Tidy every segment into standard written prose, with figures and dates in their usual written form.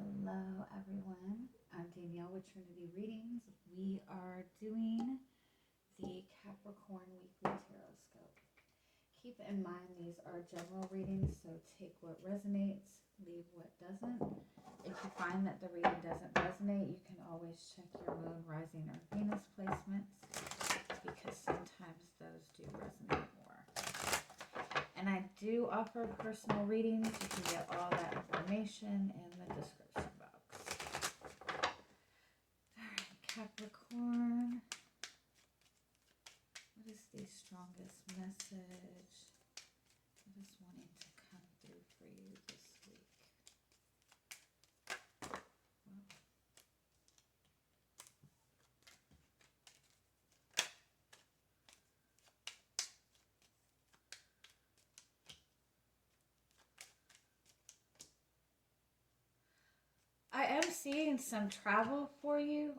Hello, everyone. I'm Danielle with Trinity Readings. We are doing the Capricorn Weekly Tarotscope. Keep in mind these are general readings, so take what resonates, leave what doesn't. If you find that the reading doesn't resonate, you can always check your moon, rising, or Venus placements because sometimes those do resonate more. And I do offer personal readings. You can get all that information in the description box. Alright, Capricorn. What is the strongest message that is wanting to come through for you this week? Well, I am seeing some travel for you.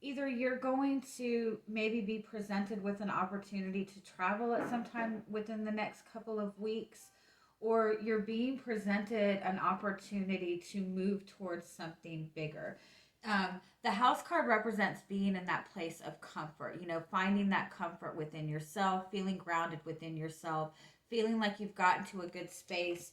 Either you're going to maybe be presented with an opportunity to travel at some time within the next couple of weeks, or you're being presented an opportunity to move towards something bigger. The house card represents being in that place of comfort, finding that comfort within yourself, feeling grounded within yourself, feeling like you've gotten to a good space.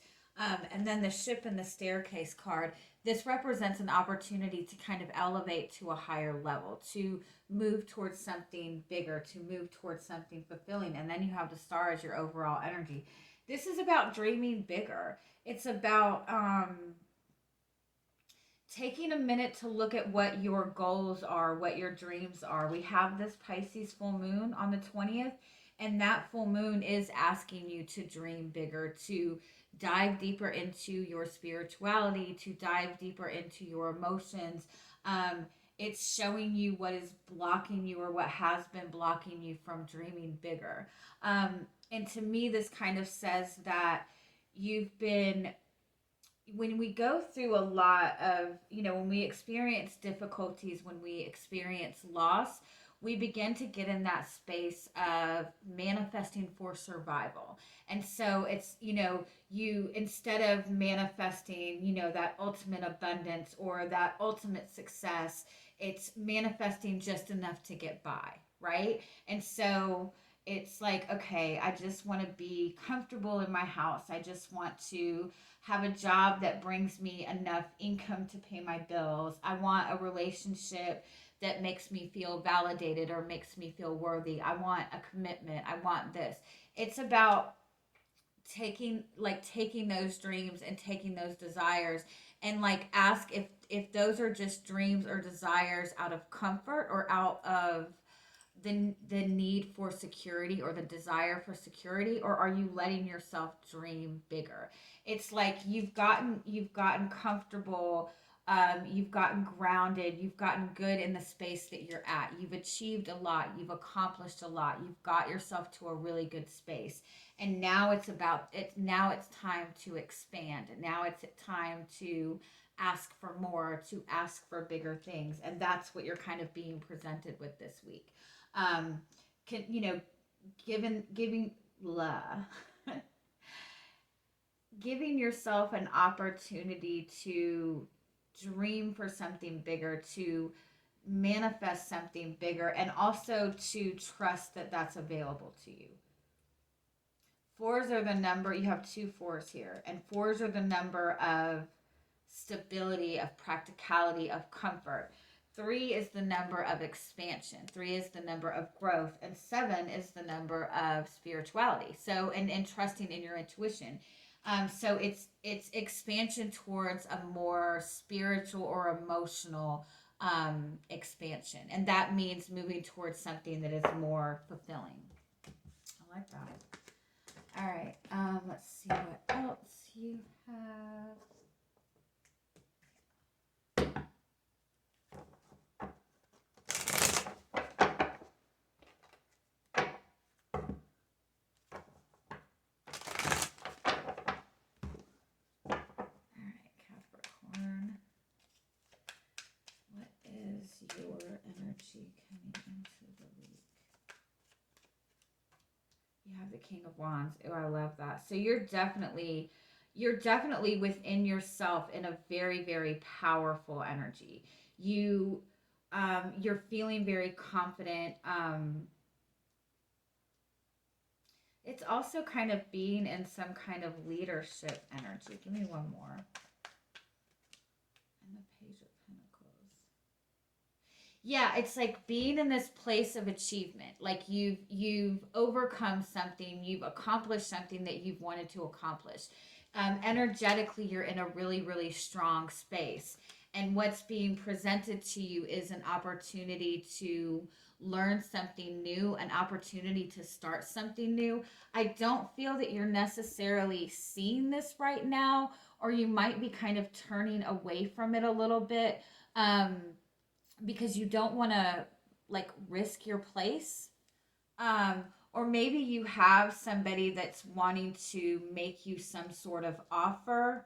And then the ship and the staircase card, this represents an opportunity to kind of elevate to a higher level, to move towards something bigger, to move towards something fulfilling. And then you have the star as your overall energy. This is about dreaming bigger. It's about taking a minute to look at what your goals are, what your dreams are. We have this Pisces full moon on the 20th, and that full moon is asking you to dream bigger, to dive deeper into your spirituality, to dive deeper into your emotions. It's showing you what is blocking you or what has been blocking you from dreaming bigger. And to me, this kind of says that you've been, when we go through a lot of, when we experience difficulties, when we experience loss, we begin to get in that space of manifesting for survival. And so it's, you, instead of manifesting, that ultimate abundance or that ultimate success, it's manifesting just enough to get by, right? And so it's like, okay, I just want to be comfortable in my house. I just want to have a job that brings me enough income to pay my bills. I want a relationship that makes me feel validated or makes me feel worthy. I want a commitment. I want this. It's about taking those dreams and taking those desires and ask if those are just dreams or desires out of comfort or out of the need for security or the desire for security, or are you letting yourself dream bigger? It's like you've gotten comfortable, you've gotten grounded, you've gotten good in the space that you're at, you've achieved a lot, you've accomplished a lot, you've got yourself to a really good space, and now it's time to expand. Now it's time to ask for more, to ask for bigger things, and that's what you're kind of being presented with this week. Can giving giving yourself an opportunity to dream for something bigger, to manifest something bigger, and also to trust that that's available to you. Fours are the number, you have two fours here, and fours are the number of stability, of practicality, of comfort. 3 is the number of expansion. 3 is the number of growth. And 7 is the number of spirituality. So, and trusting in your intuition. So it's expansion towards a more spiritual or emotional expansion. And that means moving towards something that is more fulfilling. I like that. All right. Let's see what else you have. Your energy coming into the week. You have the King of Wands. Oh, I love that. So you're definitely, you're definitely within yourself in a very, very powerful energy. You you're feeling very confident. It's also kind of being in some kind of leadership energy. Give me one more. And the Page of Pentacles. Yeah, it's like being in this place of achievement. Like you've overcome something, you've accomplished something that you've wanted to accomplish. Energetically, you're in a really, really strong space. And what's being presented to you is an opportunity to learn something new, an opportunity to start something new. I don't feel that you're necessarily seeing this right now, or you might be kind of turning away from it a little bit. Um, because you don't want to like risk your place. Or maybe you have somebody that's wanting to make you some sort of offer,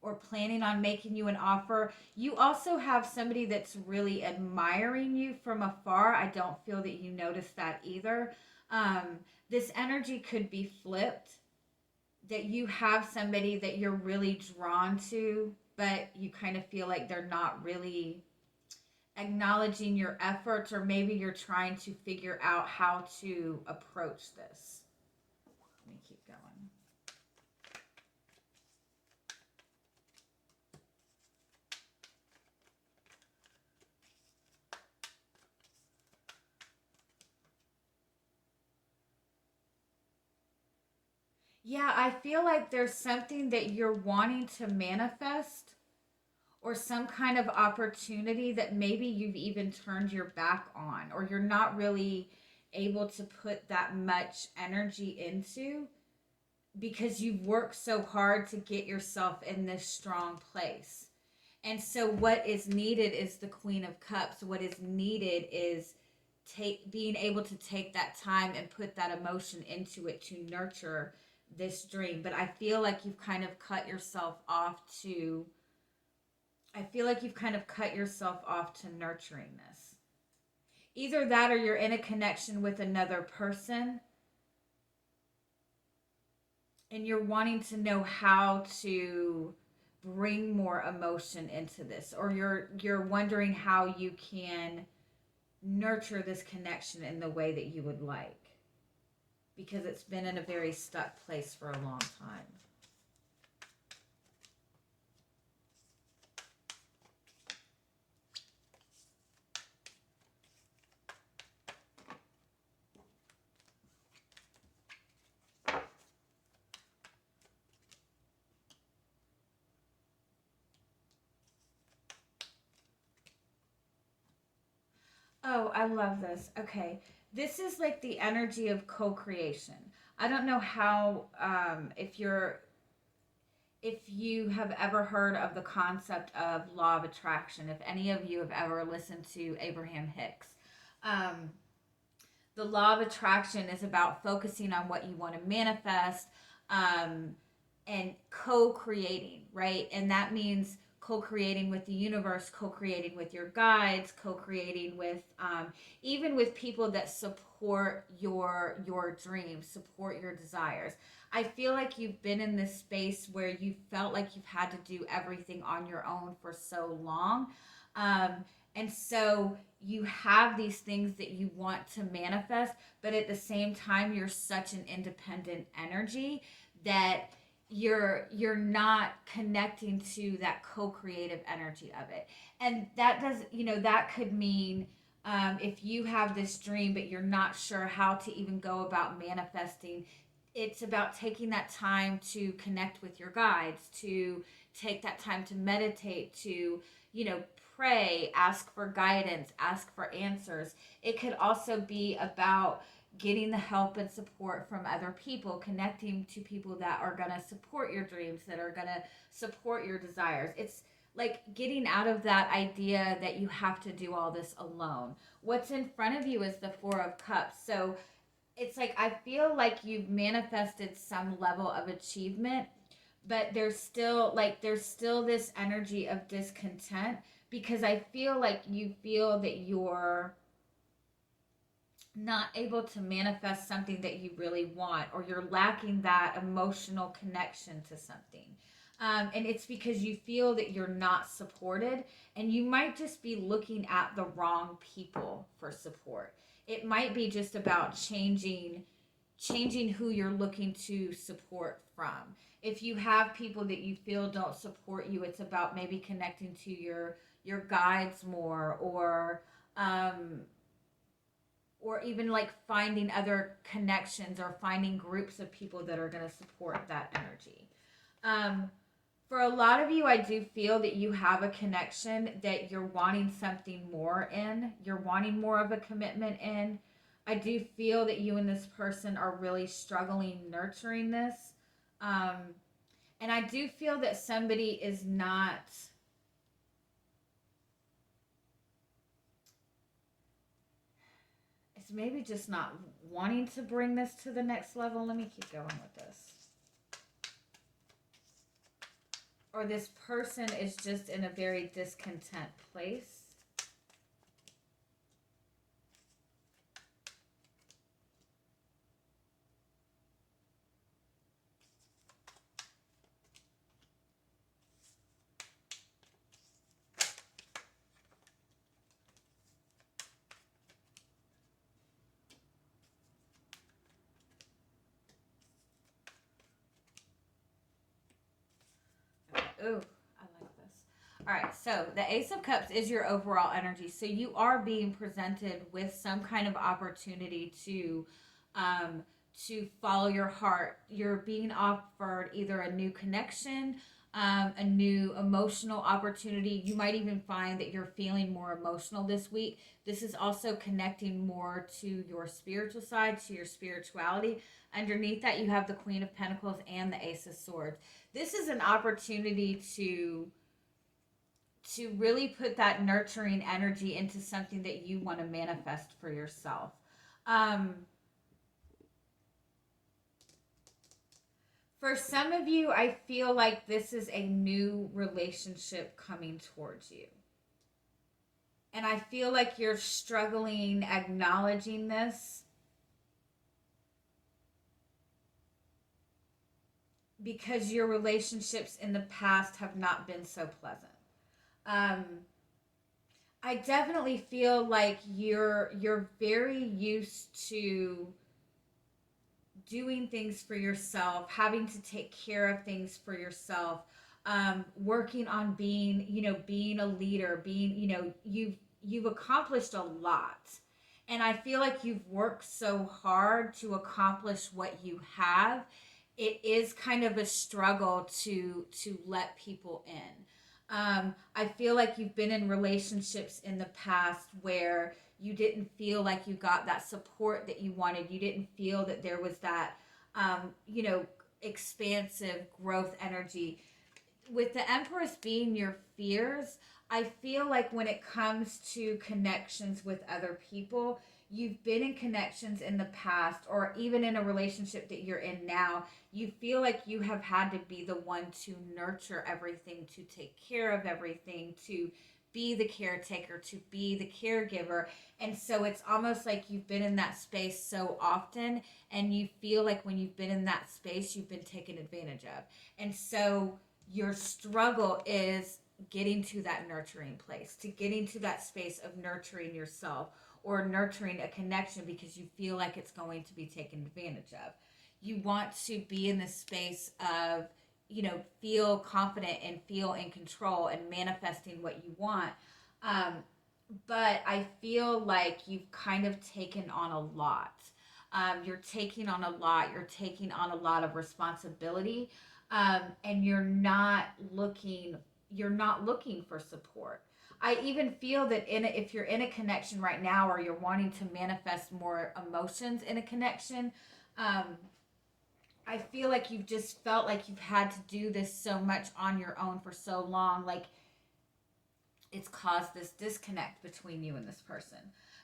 or planning on making you an offer. You also have somebody that's really admiring you from afar. I don't feel that you notice that either. This energy could be flipped, that you have somebody that you're really drawn to, but you kind of feel like they're not really acknowledging your efforts, or maybe you're trying to figure out how to approach this. Let me keep going. Yeah, I feel like there's something that you're wanting to manifest, or some kind of opportunity that maybe you've even turned your back on, or you're not really able to put that much energy into, because you've worked so hard to get yourself in this strong place. And so what is needed is the Queen of Cups. What is needed is being able to take that time and put that emotion into it to nurture this dream. But I feel like you've kind of cut yourself off to I feel like you've kind of cut yourself off to nurturing this. Either that, or you're in a connection with another person and you're wanting to know how to bring more emotion into this, or you're wondering how you can nurture this connection in the way that you would like, because it's been in a very stuck place for a long time. Oh, I love this. Okay. This is like the energy of co-creation. I don't know how if you have ever heard of the concept of law of attraction, if any of you have ever listened to Abraham Hicks. Um, the law of attraction is about focusing on what you want to manifest, um, and co-creating, right? And that means co-creating with the universe, co-creating with your guides, co-creating with even with people that support your dreams, support your desires. I feel like you've been in this space where you felt like you've had to do everything on your own for so long. um, and so you have these things that you want to manifest, but at the same time you're such an independent energy that you're not connecting to that co-creative energy of it. And that does, that could mean, if you have this dream but you're not sure how to even go about manifesting, it's about taking that time to connect with your guides, to take that time to meditate, to, pray, ask for guidance, ask for answers. It could also be about getting the help and support from other people, connecting to people that are going to support your dreams, that are going to support your desires. It's like getting out of that idea that you have to do all this alone. What's in front of you is the Four of Cups. So it's like I feel like you've manifested some level of achievement, but there's still this energy of discontent, because I feel like you feel that not able to manifest something that you really want, or you're lacking that emotional connection to something. And it's because you feel that you're not supported, and you might just be looking at the wrong people for support. It might be just about changing who you're looking to support from. If you have people that you feel don't support you, it's about maybe connecting to your guides more, um, or even like finding other connections or finding groups of people that are going to support that energy. Um, for a lot of you, I do feel that you have a connection that you're wanting something more in. You're wanting more of a commitment in. I do feel that you and this person are really struggling nurturing this. Um, and I do feel that somebody is not, it's maybe just not wanting to bring this to the next level. Let me keep going with this. Or this person is just in a very discontent place. Ooh, I like this. All right, so the Ace of Cups is your overall energy. So you are being presented with some kind of opportunity um, to follow your heart. You're being offered either a new connection, a new emotional opportunity. You might even find that you're feeling more emotional this week. This is also connecting more to your spiritual side, to your spirituality. Underneath that, you have the Queen of Pentacles and the Ace of Swords. This is an opportunity to really put that nurturing energy into something that you want to manifest for yourself. Um, for some of you, I feel like this is a new relationship coming towards you. And I feel like you're struggling acknowledging this because your relationships in the past have not been so pleasant. Um, I definitely feel like you're very used to doing things for yourself, having to take care of things for yourself, working on being, being a leader, being, you've accomplished a lot. And I feel like you've worked so hard to accomplish what you have. It is kind of a struggle to let people in. I feel like you've been in relationships in the past where you didn't feel like you got that support that you wanted. You didn't feel that there was that, you know, expansive growth energy. With the Empress being your fears, I feel like when it comes to connections with other people, you've been in connections in the past, or even in a relationship that you're in now, you feel like you have had to be the one to nurture everything, to take care of everything, to be the caretaker, to be the caregiver. And so it's almost like you've been in that space so often, and you feel like when you've been in that space, you've been taken advantage of. And so your struggle is getting to that nurturing place, to getting to that space of nurturing yourself or nurturing a connection because you feel like it's going to be taken advantage of. You want to be in the space of, feel confident and feel in control and manifesting what you want. Um, but I feel like you've kind of taken on a lot. You're taking on a lot. You're taking on a lot of responsibility, and You're not looking for support. I even feel that if you're in a connection right now, or you're wanting to manifest more emotions in a connection, um, I feel like you've just felt like you've had to do this so much on your own for so long. Like, it's caused this disconnect between you and this person.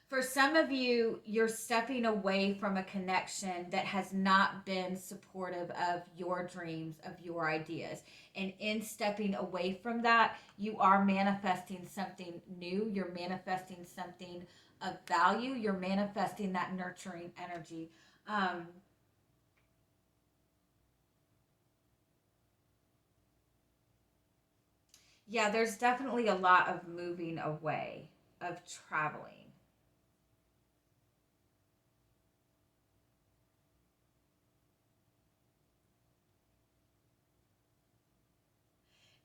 For some of you, you're stepping away from a connection that has not been supportive of your dreams, of your ideas. And in stepping away from that, you are manifesting something new. You're manifesting something of value, you're manifesting that nurturing energy. Um, yeah, there's definitely a lot of moving away, of traveling.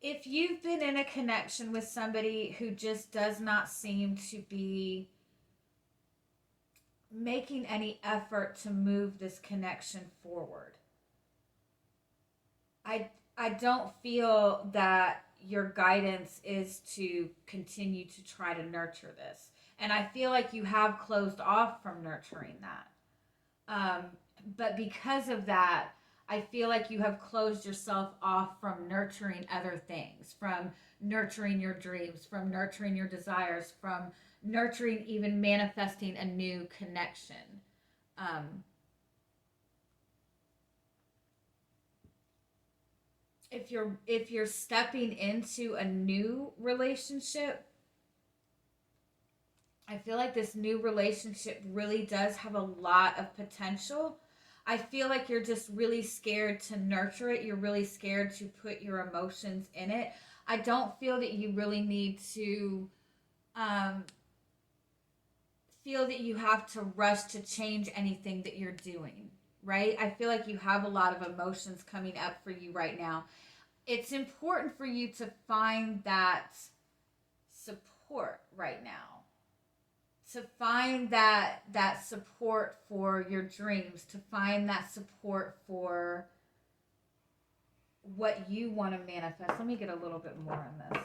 If you've been in a connection with somebody who just does not seem to be making any effort to move this connection forward, I I don't feel that your guidance is to continue to try to nurture this. And I feel like you have closed off from nurturing that. Um, but because of that, I feel like you have closed yourself off from nurturing other things, from nurturing your dreams, from nurturing your desires, from nurturing even manifesting a new connection. Um, if you're stepping into a new relationship, I feel like this new relationship really does have a lot of potential. I feel like you're just really scared to nurture it. You're really scared to put your emotions in it. I don't feel that you really need to um, feel that you have to rush to change anything that you're doing, right? I feel like you have a lot of emotions coming up for you right now. It's important for you to find that support right now, to find that support for your dreams, to find that support for what you want to manifest. Let me get a little bit more on this.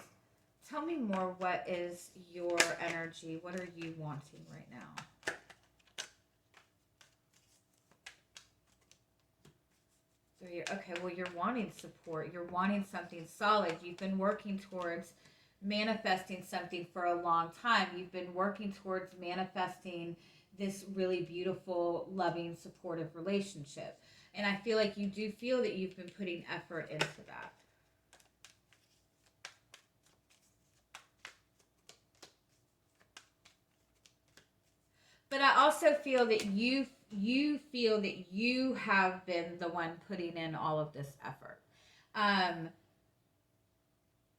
Tell me more. What is your energy? What are you wanting right now? So okay, well, you're wanting support. You're wanting something solid. You've been working towards manifesting something for a long time. You've been working towards manifesting this really beautiful, loving, supportive relationship. And I feel like you do feel that you've been putting effort into that. But I also feel that you feel that you have been the one putting in all of this effort. Um,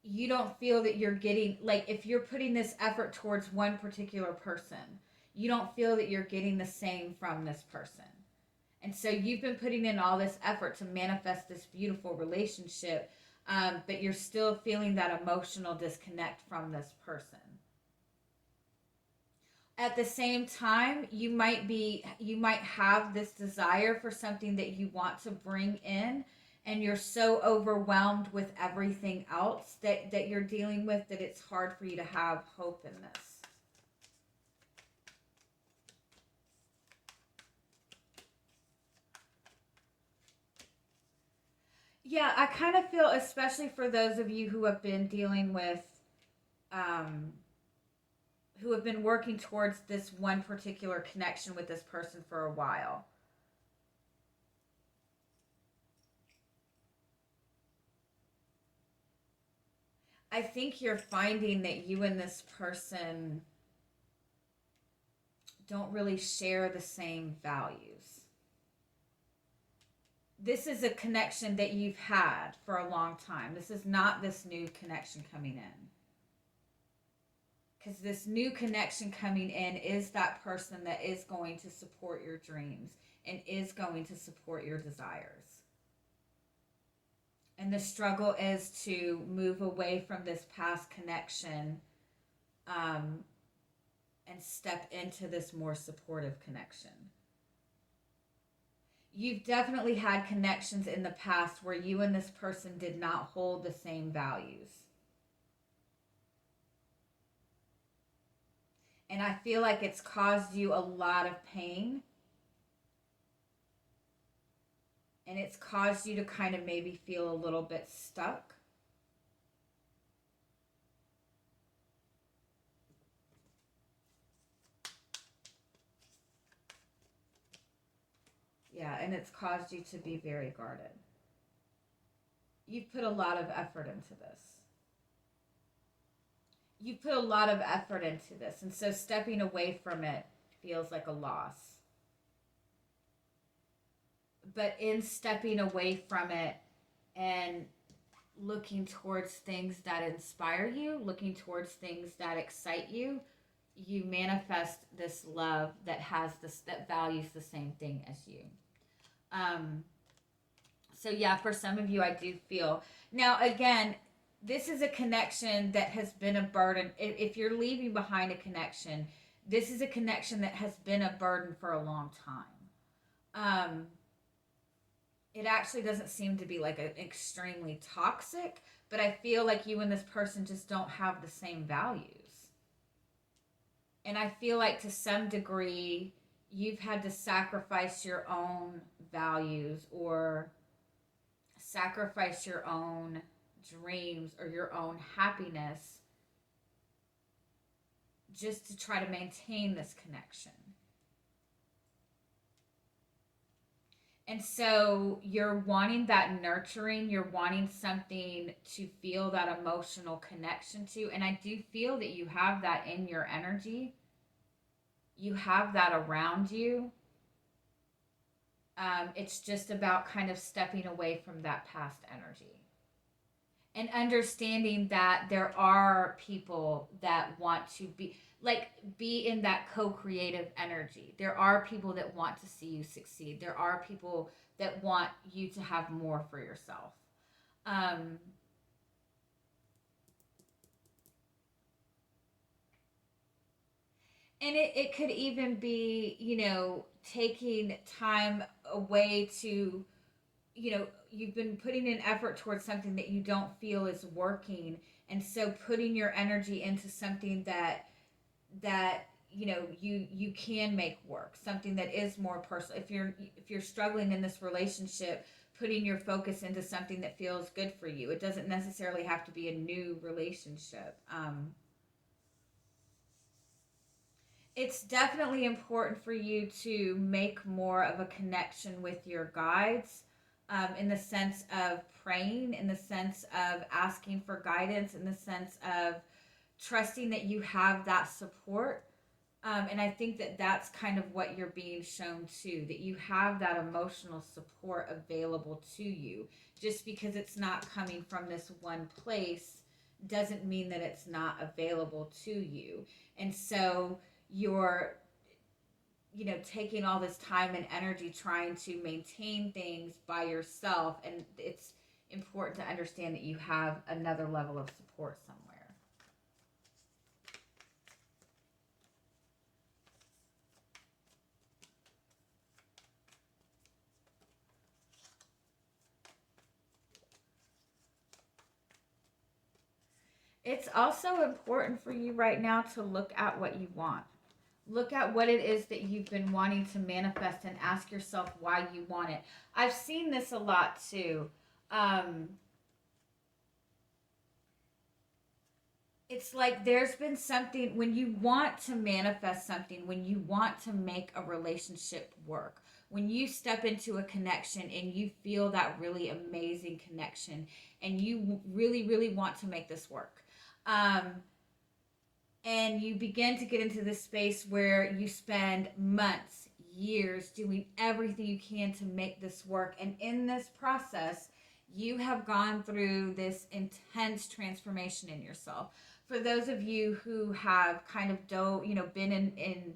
you don't feel that you're getting, like, if you're putting this effort towards one particular person, you don't feel that you're getting the same from this person. And so you've been putting in all this effort to manifest this beautiful relationship, but you're still feeling that emotional disconnect from this person. At the same time, you might have this desire for something that you want to bring in, and you're so overwhelmed with everything else that you're dealing with that it's hard for you to have hope in this. Yeah, I kind of feel, especially for those of you who have been dealing with um, who have been working towards this one particular connection with this person for a while. I think you're finding that you and this person don't really share the same values. This is a connection that you've had for a long time. This is not this new connection coming in. Because this new connection coming in is that person that is going to support your dreams and is going to support your desires. And the struggle is to move away from this past connection, um, and step into this more supportive connection. You've definitely had connections in the past where you and this person did not hold the same values. And I feel like it's caused you a lot of pain. And it's caused you to kind of maybe feel a little bit stuck. Yeah, and it's caused you to be very guarded. You've put a lot of effort into this. you put a lot of effort into this, and so stepping away from it feels like a loss. But in stepping away from it and looking towards things that inspire you, looking towards things that excite you, you manifest this love that has this, that values the same thing as you. Um, so yeah, for some of you, I do feel now again. This is a connection that has been a burden. If you're leaving behind a connection, this is a connection that has been a burden for a long time. It actually doesn't seem to be like an extremely toxic, but I feel like you and this person just don't have the same values. And I feel like to some degree, you've had to sacrifice your own values or sacrifice your own dreams or your own happiness just to try to maintain this connection. And so you're wanting that nurturing, you're wanting something to feel that emotional connection to. And I do feel that you have that in your energy, you have that around you. It's just about kind of stepping away from that past energy and understanding that there are people that want to be in that co-creative energy. There are people that want to see you succeed. There are people that want you to have more for yourself. um, and it could even be, taking time away to, you've been putting an effort towards something that you don't feel is working, and so putting your energy into something that you can make work, something that is more personal. If you're struggling in this relationship, putting your focus into something that feels good for you. It doesn't necessarily have to be a new relationship. It's definitely important for you to make more of a connection with your guides, in the sense of praying, in the sense of asking for guidance, in the sense of trusting that you have that support. And I think that that's kind of what you're being shown too, that you have that emotional support available to you. Just because it's not coming from this one place doesn't mean that it's not available to you. And so you're, taking all this time and energy trying to maintain things by yourself. And it's important to understand that you have another level of support somewhere. It's also important for you right now to look at what you want. Look at what it is that you've been wanting to manifest and ask yourself why you want it. I've seen this a lot too. Um, it's like there's been something when you want to manifest something, when you want to make a relationship work, when you step into a connection and you feel that really amazing connection and you really, really want to make this work. Um, and you begin to get into this space where you spend months, years doing everything you can to make this work. And in this process, you have gone through this intense transformation in yourself. For those of you who have kind of been in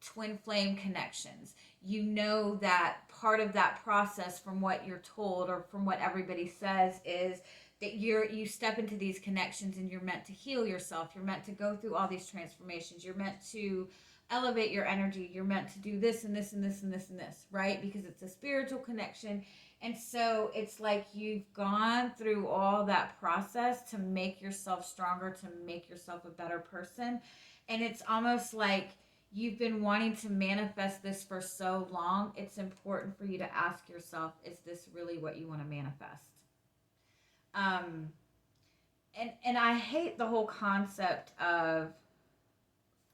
twin flame connections, you know that part of that process, from what you're told or from what everybody says, is that you step into these connections and you're meant to heal yourself. You're meant to go through all these transformations. You're meant to elevate your energy. You're meant to do this and this and this and this and this, right? Because it's a spiritual connection. And so it's like you've gone through all that process to make yourself stronger, to make yourself a better person. And it's almost like you've been wanting to manifest this for so long. It's important for you to ask yourself, is this really what you want to manifest? Um, and I hate the whole concept of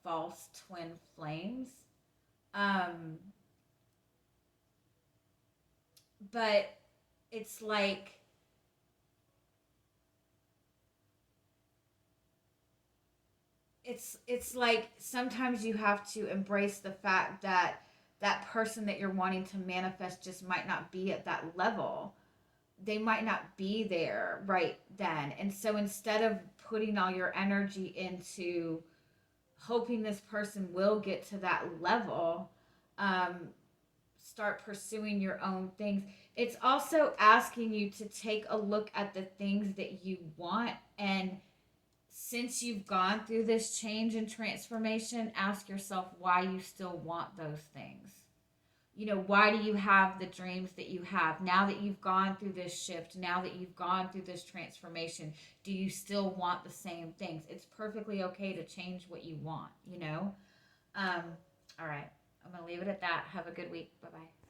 false twin flames. Um, but it's like it's like sometimes you have to embrace the fact that that person that you're wanting to manifest just might not be at that level. They might not be there right then. And so instead of putting all your energy into hoping this person will get to that level, um, start pursuing your own things. It's also asking you to take a look at the things that you want, and since you've gone through this change and transformation, ask yourself why you still want those things. You know, why do you have the dreams that you have now that you've gone through this shift, now that you've gone through this transformation? Do you still want the same things? It's perfectly okay to change what you want, you know? um all right, I'm gonna leave it at that. Have a good week. Bye bye.